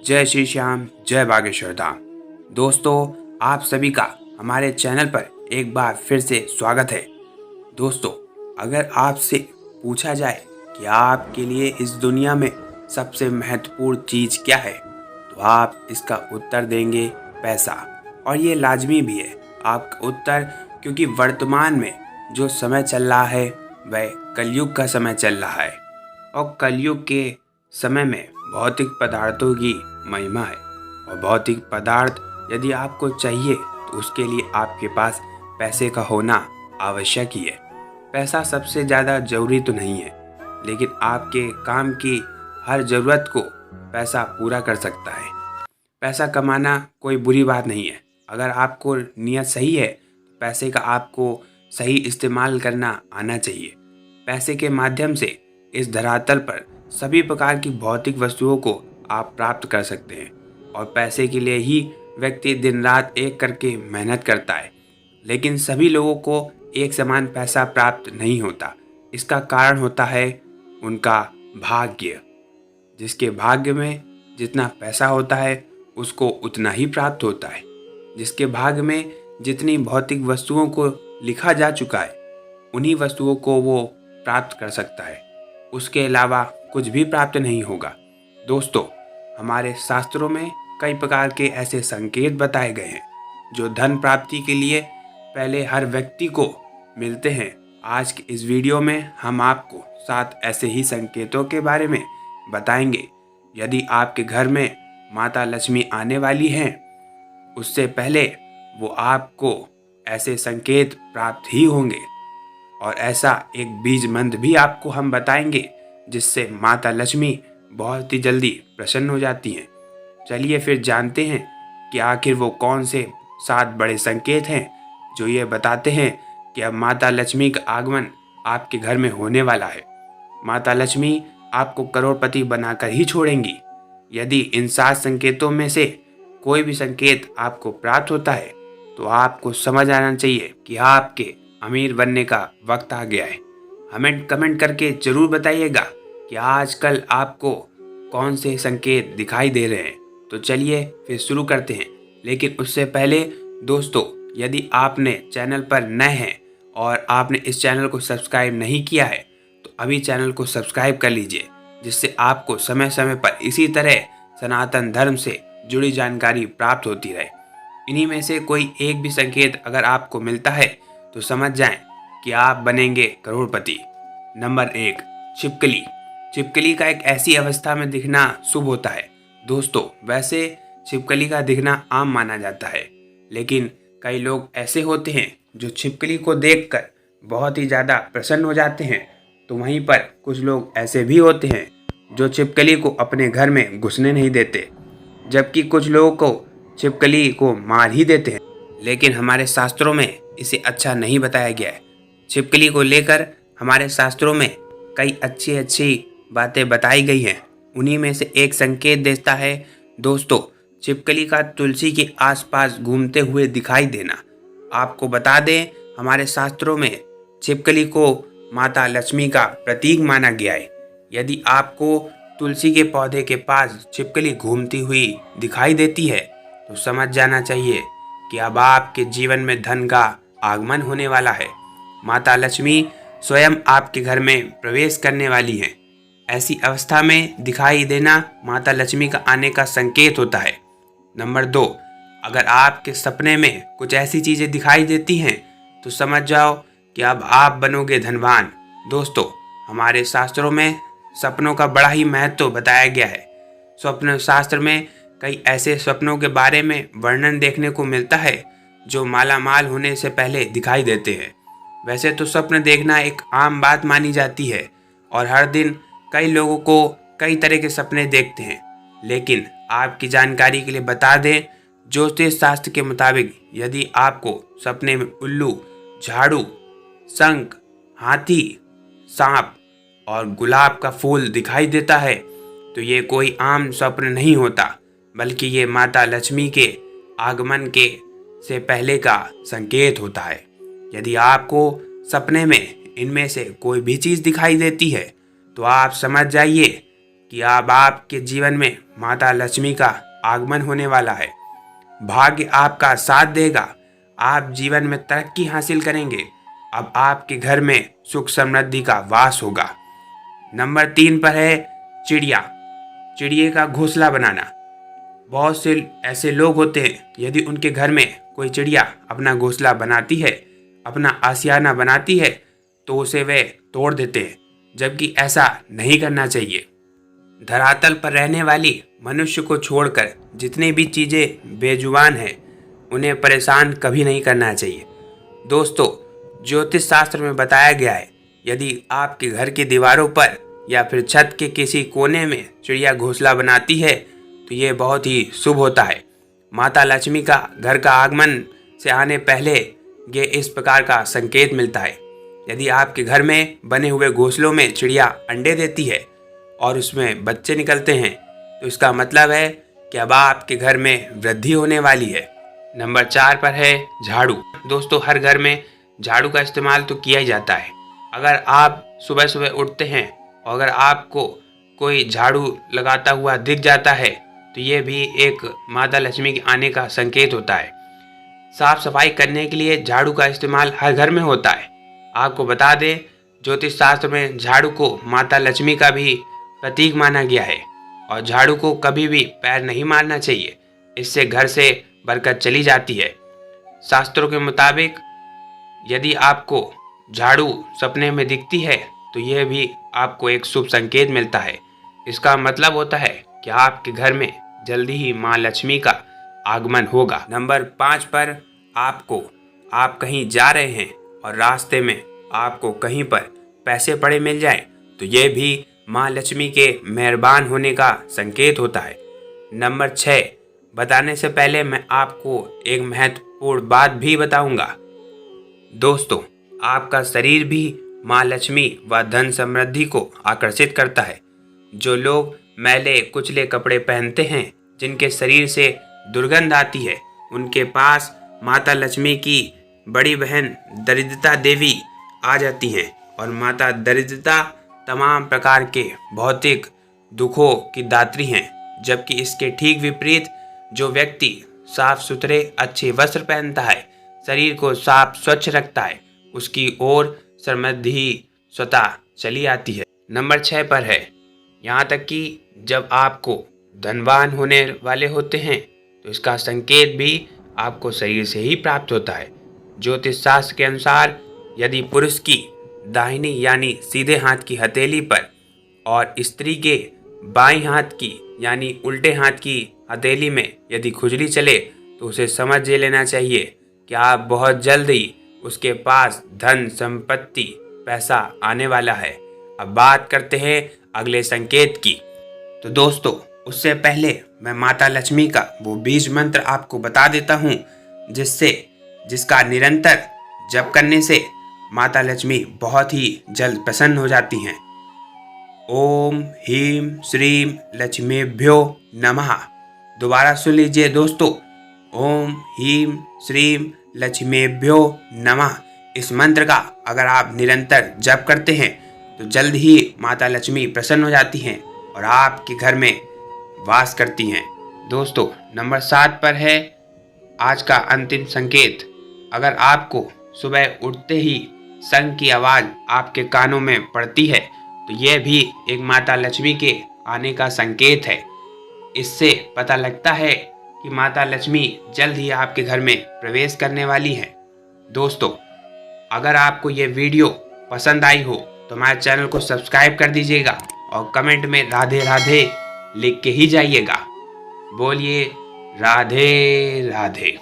जय श्री श्याम, जय बागेश्वर धाम। दोस्तों, आप सभी का हमारे चैनल पर एक बार फिर से स्वागत है। दोस्तों, अगर आपसे पूछा जाए कि आपके लिए इस दुनिया में सबसे महत्वपूर्ण चीज़ क्या है, तो आप इसका उत्तर देंगे पैसा। और ये लाजमी भी है आपका उत्तर, क्योंकि वर्तमान में जो समय चल रहा है वह कलयुग का समय चल रहा है। और कलयुग के समय में भौतिक पदार्थों की महिमा है। और भौतिक पदार्थ यदि आपको चाहिए तो उसके लिए आपके पास पैसे का होना आवश्यक ही है। पैसा सबसे ज़्यादा ज़रूरी तो नहीं है, लेकिन आपके काम की हर ज़रूरत को पैसा पूरा कर सकता है। पैसा कमाना कोई बुरी बात नहीं है। अगर आपको नियत सही है तो पैसे का आपको सही इस्तेमाल करना आना चाहिए। पैसे के माध्यम से इस धरातल पर सभी प्रकार की भौतिक वस्तुओं को आप प्राप्त कर सकते हैं। और पैसे के लिए ही व्यक्ति दिन रात एक करके मेहनत करता है, लेकिन सभी लोगों को एक समान पैसा प्राप्त नहीं होता। इसका कारण होता है उनका भाग्य। जिसके भाग्य में जितना पैसा होता है उसको उतना ही प्राप्त होता है। जिसके भाग्य में जितनी भौतिक वस्तुओं को लिखा जा चुका है उन्हीं वस्तुओं को वो प्राप्त कर सकता है। उसके अलावा कुछ भी प्राप्त नहीं होगा। दोस्तों, हमारे शास्त्रों में कई प्रकार के ऐसे संकेत बताए गए हैं जो धन प्राप्ति के लिए पहले हर व्यक्ति को मिलते हैं। आज के इस वीडियो में हम आपको 7 ऐसे ही संकेतों के बारे में बताएंगे। यदि आपके घर में माता लक्ष्मी आने वाली हैं, उससे पहले वो आपको ऐसे संकेत प्राप्त ही होंगे। और ऐसा एक बीज मंत्र भी आपको हम बताएंगे जिससे माता लक्ष्मी बहुत ही जल्दी प्रसन्न हो जाती हैं। चलिए फिर जानते हैं कि आखिर वो कौन से 7 बड़े संकेत हैं जो ये बताते हैं कि अब माता लक्ष्मी का आगमन आपके घर में होने वाला है। माता लक्ष्मी आपको करोड़पति बनाकर ही छोड़ेंगी। यदि इन 7 संकेतों में से कोई भी संकेत आपको प्राप्त होता है तो आपको समझ आना चाहिए कि आपके अमीर बनने का वक्त आ गया है। हमें कमेंट करके ज़रूर बताइएगा कि आजकल आपको कौन से संकेत दिखाई दे रहे हैं। तो चलिए फिर शुरू करते हैं। लेकिन उससे पहले दोस्तों, यदि आपने चैनल पर नए हैं और आपने इस चैनल को सब्सक्राइब नहीं किया है तो अभी चैनल को सब्सक्राइब कर लीजिए, जिससे आपको समय समय पर इसी तरह सनातन धर्म से जुड़ी जानकारी प्राप्त होती रहे। इन्हीं में से कोई एक भी संकेत अगर आपको मिलता है तो समझ जाएं कि आप बनेंगे करोड़पति। नंबर 1, छिपकली। छिपकली का एक ऐसी अवस्था में दिखना शुभ होता है। दोस्तों, वैसे छिपकली का दिखना आम माना जाता है, लेकिन कई लोग ऐसे होते हैं जो छिपकली को देखकर बहुत ही ज़्यादा प्रसन्न हो जाते हैं। तो वहीं पर कुछ लोग ऐसे भी होते हैं जो छिपकली को अपने घर में घुसने नहीं देते, जबकि कुछ लोगों को छिपकली को मार ही देते हैं। लेकिन हमारे शास्त्रों में इसे अच्छा नहीं बताया गया है। छिपकली को लेकर हमारे शास्त्रों में कई अच्छी अच्छी बातें बताई गई हैं। उन्हीं में से एक संकेत देता है दोस्तों, छिपकली का तुलसी के आसपास घूमते हुए दिखाई देना। आपको बता दें, हमारे शास्त्रों में छिपकली को माता लक्ष्मी का प्रतीक माना गया है। यदि आपको तुलसी के पौधे के पास छिपकली घूमती हुई दिखाई देती है तो समझ जाना चाहिए कि अब आपके जीवन में धन का आगमन होने वाला है। माता लक्ष्मी स्वयं आपके घर में प्रवेश करने वाली हैं। ऐसी अवस्था में दिखाई देना माता लक्ष्मी का आने का संकेत होता है। नंबर 2, अगर आपके सपने में कुछ ऐसी चीज़ें दिखाई देती हैं तो समझ जाओ कि अब आप बनोगे धनवान। दोस्तों, हमारे शास्त्रों में सपनों का बड़ा ही महत्व बताया गया है। स्वप्न शास्त्र में कई ऐसे सपनों के बारे में वर्णन देखने को मिलता है जो मालामाल होने से पहले दिखाई देते हैं। वैसे तो स्वप्न देखना एक आम बात मानी जाती है और हर दिन कई लोगों को कई तरह के सपने देखते हैं, लेकिन आपकी जानकारी के लिए बता दें, ज्योतिष शास्त्र के मुताबिक यदि आपको सपने में उल्लू, झाड़ू, शंख, हाथी, सांप और गुलाब का फूल दिखाई देता है तो ये कोई आम स्वप्न नहीं होता, बल्कि ये माता लक्ष्मी के आगमन के से पहले का संकेत होता है। यदि आपको सपने में इनमें से कोई भी चीज़ दिखाई देती है तो आप समझ जाइए कि अब आपके जीवन में माता लक्ष्मी का आगमन होने वाला है। भाग्य आपका साथ देगा, आप जीवन में तरक्की हासिल करेंगे। अब आपके घर में सुख समृद्धि का वास होगा। नंबर 3 पर है चिड़िया। चिड़िए का घोंसला बनाना। बहुत से ऐसे लोग होते हैं, यदि उनके घर में कोई चिड़िया अपना घोंसला बनाती है, अपना आशियाना बनाती है, तो उसे वे तोड़ देते हैं, जबकि ऐसा नहीं करना चाहिए। धरातल पर रहने वाली मनुष्य को छोड़कर जितनी भी चीज़ें बेजुबान हैं, उन्हें परेशान कभी नहीं करना चाहिए। दोस्तों, ज्योतिष शास्त्र में बताया गया है, यदि आपके घर की दीवारों पर या फिर छत के किसी कोने में चिड़िया घोंसला बनाती है तो ये बहुत ही शुभ होता है। माता लक्ष्मी का घर का आगमन से आने पहले ये इस प्रकार का संकेत मिलता है। यदि आपके घर में बने हुए घोंसलों में चिड़िया अंडे देती है और उसमें बच्चे निकलते हैं, तो इसका मतलब है कि अब आपके घर में वृद्धि होने वाली है। नंबर 4 पर है झाड़ू। दोस्तों, हर घर में झाड़ू का इस्तेमाल तो किया ही जाता है। अगर आप सुबह सुबह उठते हैं और अगर आपको कोई झाड़ू लगाता हुआ दिख जाता है, तो ये भी एक माता लक्ष्मी के आने का संकेत होता है। साफ सफाई करने के लिए झाड़ू का इस्तेमाल हर घर में होता है। आपको बता दें, ज्योतिष शास्त्र में झाड़ू को माता लक्ष्मी का भी प्रतीक माना गया है और झाड़ू को कभी भी पैर नहीं मारना चाहिए, इससे घर से बरकत चली जाती है। शास्त्रों के मुताबिक यदि आपको झाड़ू सपने में दिखती है तो यह भी आपको एक शुभ संकेत मिलता है। इसका मतलब होता है कि आपके घर में जल्दी ही माँ लक्ष्मी का आगमन होगा। नंबर 5 पर आप कहीं जा रहे हैं और रास्ते में आपको कहीं पर पैसे पड़े मिल जाएं, तो यह भी माँ लक्ष्मी के मेहरबान होने का संकेत होता है। नंबर 6 बताने से पहले मैं आपको एक महत्वपूर्ण बात भी बताऊंगा। दोस्तों, आपका शरीर भी माँ लक्ष्मी व धन समृद्धि को आकर्षित करता है। जो लोग मैले कुचले कपड़े पहनते हैं, जिनके शरीर से दुर्गंध आती है, उनके पास माता लक्ष्मी की बड़ी बहन दरिद्रता देवी आ जाती हैं और माता दरिद्रता तमाम प्रकार के भौतिक दुखों की दात्री हैं। जबकि इसके ठीक विपरीत जो व्यक्ति साफ सुथरे अच्छे वस्त्र पहनता है, शरीर को साफ स्वच्छ रखता है, उसकी ओर समृद्धि स्वतः चली आती है। नंबर 6 पर है, यहाँ तक कि जब आपको धनवान होने वाले होते हैं तो इसका संकेत भी आपको शरीर से ही प्राप्त होता है। ज्योतिष शास्त्र के अनुसार यदि पुरुष की दाहिनी यानी सीधे हाथ की हथेली पर और स्त्री के बाईं हाथ की यानी उल्टे हाथ की हथेली में यदि खुजली चले, तो उसे समझ लेना चाहिए कि आप बहुत जल्द ही उसके पास धन संपत्ति पैसा आने वाला है। अब बात करते हैं अगले संकेत की। तो दोस्तों, उससे पहले मैं माता लक्ष्मी का वो बीज मंत्र आपको बता देता हूँ, जिसका निरंतर जप करने से माता लक्ष्मी बहुत ही जल्द प्रसन्न हो जाती हैं। ओम ह्रीं श्रीं लक्ष्मीभ्यो नमः। दोबारा सुन लीजिए दोस्तों, ओम ह्रीं श्रीं लक्ष्मीभ्यो नमः। इस मंत्र का अगर आप निरंतर जप करते हैं तो जल्द ही माता लक्ष्मी प्रसन्न हो जाती हैं और आपके घर में वास करती हैं। दोस्तों, नंबर 7 पर है आज का अंतिम संकेत। अगर आपको सुबह उठते ही शंख की आवाज़ आपके कानों में पड़ती है तो यह भी एक माता लक्ष्मी के आने का संकेत है। इससे पता लगता है कि माता लक्ष्मी जल्द ही आपके घर में प्रवेश करने वाली हैं। दोस्तों, अगर आपको ये वीडियो पसंद आई हो तो हमारे चैनल को सब्सक्राइब कर दीजिएगा और कमेंट में राधे राधे लिख के ही जाइएगा। बोलिए राधे राधे।